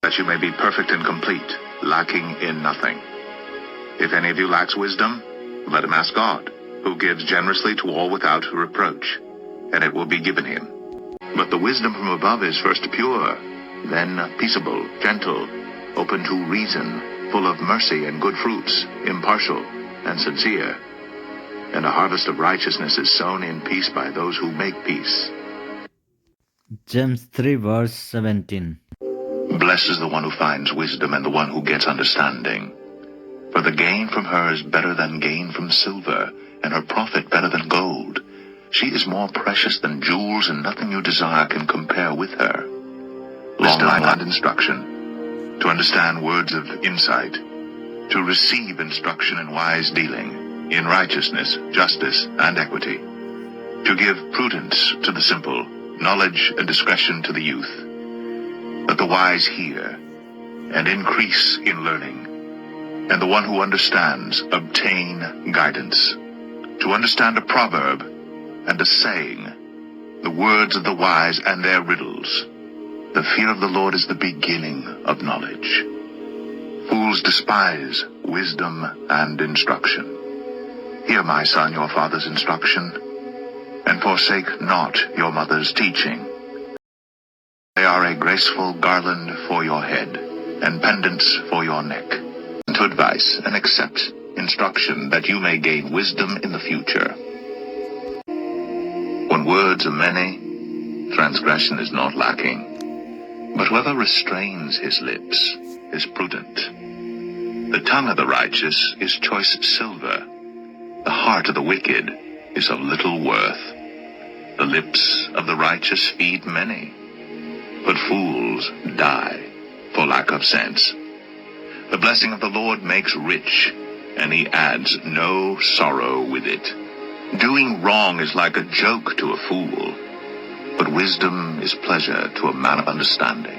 that you may be perfect and complete, lacking in nothing. If any of you lacks wisdom, let him ask God, who gives generously to all without reproach, and it will be given him. But the wisdom from above is first pure, then peaceable, gentle, open to reason, full of mercy and good fruits, impartial and sincere. And a harvest of righteousness is sown in peace by those who make peace. James 3 verse 17. Blessed is the one who finds wisdom and the one who gets understanding. For the gain from her is better than gain from silver, and her profit better than gold. She is more precious than jewels, and nothing you desire can compare with her. Long life and instruction, to understand words of insight, to receive instruction in wise dealing, in righteousness, justice, and equity, to give prudence to the simple, knowledge and discretion to the youth. Let the wise hear, and increase in learning, and the one who understands obtain guidance. To understand a proverb and a saying, the words of the wise and their riddles. The fear of the Lord is the beginning of knowledge. Fools despise wisdom and instruction. Hear, my son, your father's instruction, and forsake not your mother's teaching. They are a graceful garland for your head, and pendants for your neck. To advice and accept instruction, that you may gain wisdom in the future. When words are many, transgression is not lacking. But whoever restrains his lips is prudent. The tongue of the righteous is choice silver. The heart of the wicked is of little worth. The lips of the righteous feed many, but fools die for lack of sense. The blessing of the Lord makes rich, and he adds no sorrow with it. Doing wrong is like a joke to a fool, but wisdom is pleasure to a man of understanding.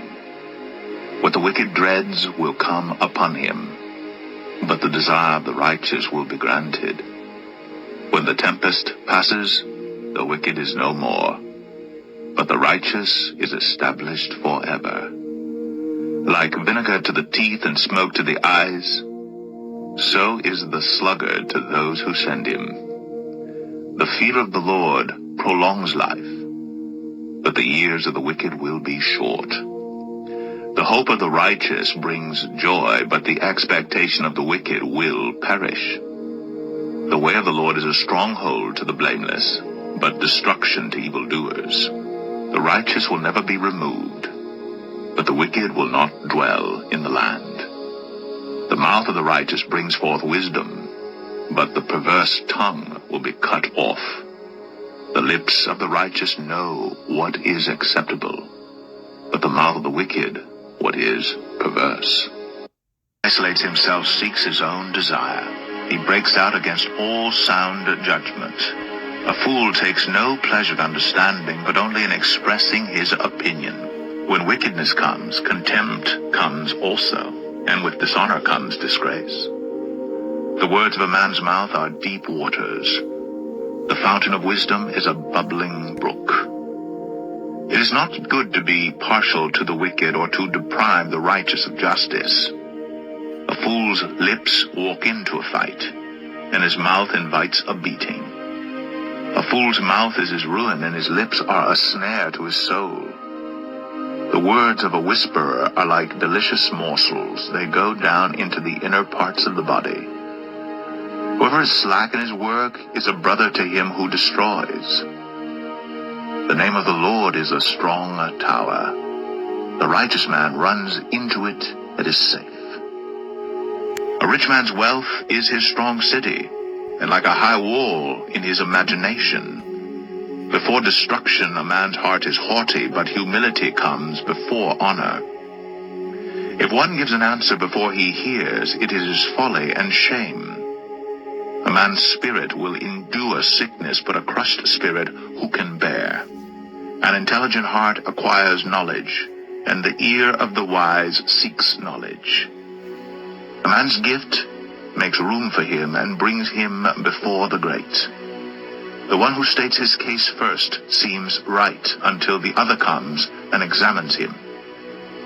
What the wicked dreads will come upon him, but the desire of the righteous will be granted. When the tempest passes, the wicked is no more, but the righteous is established forever. Like vinegar to the teeth and smoke to the eyes, so is the sluggard to those who send him. The fear of the Lord prolongs life, but the years of the wicked will be short. The hope of the righteous brings joy, but the expectation of the wicked will perish. The way of the Lord is a stronghold to the blameless, but destruction to evildoers. The righteous will never be removed, but the wicked will not dwell in the land. The mouth of the righteous brings forth wisdom, but the perverse tongue will be cut off. The lips of the righteous know what is acceptable, but the mouth of the wicked what is perverse. Isolates himself, seeks his own desire. He breaks out against all sound judgment. A fool takes no pleasure in understanding, but only in expressing his opinion. When wickedness comes, contempt comes also, and with dishonor comes disgrace. The words of a man's mouth are deep waters. The fountain of wisdom is a bubbling brook. It is not good to be partial to the wicked or to deprive the righteous of justice. A fool's lips walk into a fight, and his mouth invites a beating. A fool's mouth is his ruin, and his lips are a snare to his soul. The words of a whisperer are like delicious morsels. They go down into the inner parts of the body. Whoever is slack in his work is a brother to him who destroys. The name of the Lord is a strong tower. The righteous man runs into it and is safe. A rich man's wealth is his strong city, and like a high wall in his imagination. Before destruction, a man's heart is haughty, but humility comes before honor. If one gives an answer before he hears, it is folly and shame. A man's spirit will endure sickness, but a crushed spirit who can bear? An intelligent heart acquires knowledge, and the ear of the wise seeks knowledge. A man's gift makes room for him and brings him before the great. The one who states his case first seems right until the other comes and examines him.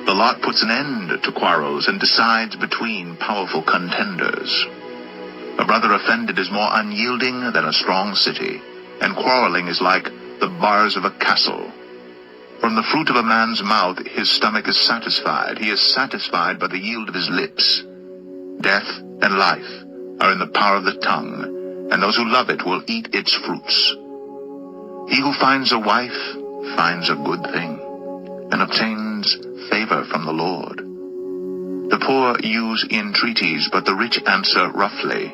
The lot puts an end to quarrels and decides between powerful contenders. A brother offended is more unyielding than a strong city, and quarreling is like the bars of a castle. From the fruit of a man's mouth his stomach is satisfied. He is satisfied by the yield of his lips. Death and life are in the power of the tongue, and those who love it will eat its fruits. He who finds a wife finds a good thing, and obtains favor from the Lord. The poor use entreaties, but the rich answer roughly.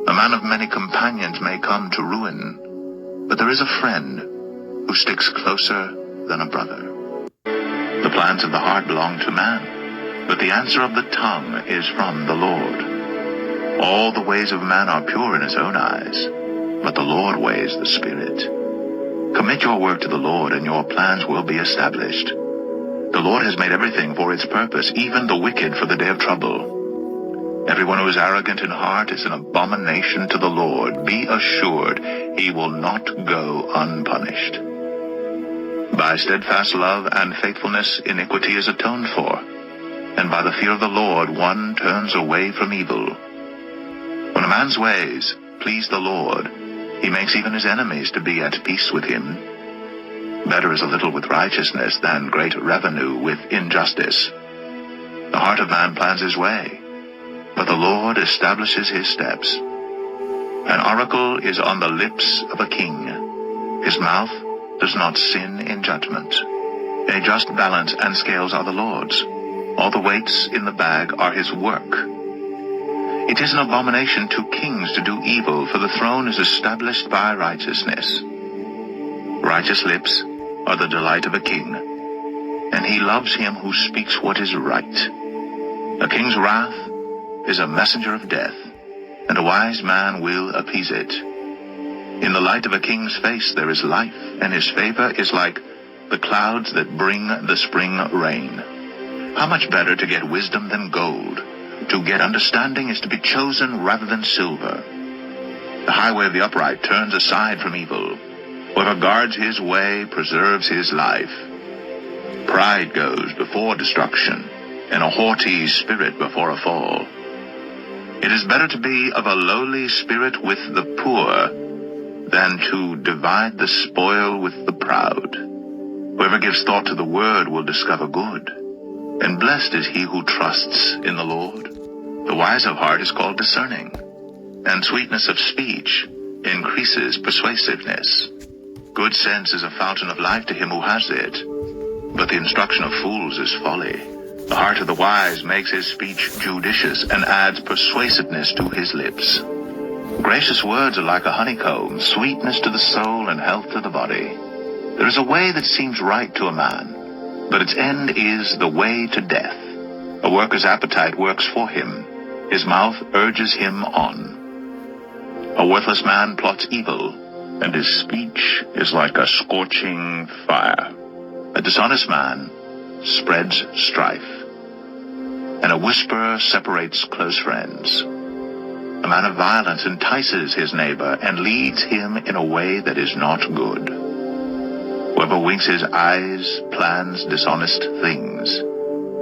A man of many companions may come to ruin, but there is a friend who sticks closer than a brother. The plans of the heart belong to man, but the answer of the tongue is from the Lord. All the ways of man are pure in his own eyes, but the Lord weighs the spirit. Commit your work to the Lord, and your plans will be established. The Lord has made everything for its purpose, even the wicked for the day of trouble. Everyone who is arrogant in heart is an abomination to the Lord. Be assured he will not go unpunished. By steadfast love and faithfulness iniquity is atoned for, and by the fear of the Lord one turns away from evil. When a man's ways please the Lord, he makes even his enemies to be at peace with him. Better is a little with righteousness than great revenue with injustice. The heart of man plans his way, but the Lord establishes his steps. An oracle is on the lips of a king. His mouth does not sin in judgment. A just balance and scales are the Lord's. All the weights in the bag are his work. It is an abomination to kings to do evil, for the throne is established by righteousness. Righteous lips are the delight of a king, and he loves him who speaks what is right. A king's wrath is a messenger of death, and a wise man will appease it. In the light of a king's face there is life, and his favor is like the clouds that bring the spring rain. How much better to get wisdom than gold? To get understanding is to be chosen rather than silver. The highway of the upright turns aside from evil. Whoever guards his way preserves his life. Pride goes before destruction, and a haughty spirit before a fall. It is better to be of a lowly spirit with the poor than to divide the spoil with the proud. Whoever gives thought to the word will discover good, and blessed is he who trusts in the Lord. The wise of heart is called discerning, and sweetness of speech increases persuasiveness. Good sense is a fountain of life to him who has it, but the instruction of fools is folly. The heart of the wise makes his speech judicious and adds persuasiveness to his lips. Gracious words are like a honeycomb, sweetness to the soul and health to the body. There is a way that seems right to a man, but its end is the way to death. A worker's appetite works for him. His mouth urges him on. A worthless man plots evil, and his speech is like a scorching fire. A dishonest man spreads strife, and a whisperer separates close friends. A man of violence entices his neighbor and leads him in a way that is not good. Whoever winks his eyes plans dishonest things.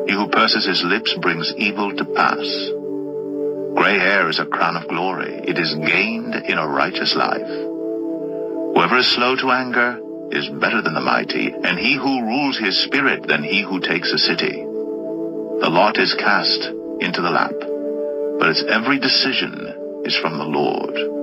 He who purses his lips brings evil to pass. Gray hair is a crown of glory. It is gained in a righteous life. Whoever is slow to anger is better than the mighty, and he who rules his spirit than he who takes a city. The lot is cast into the lap, but its every decision is from the Lord.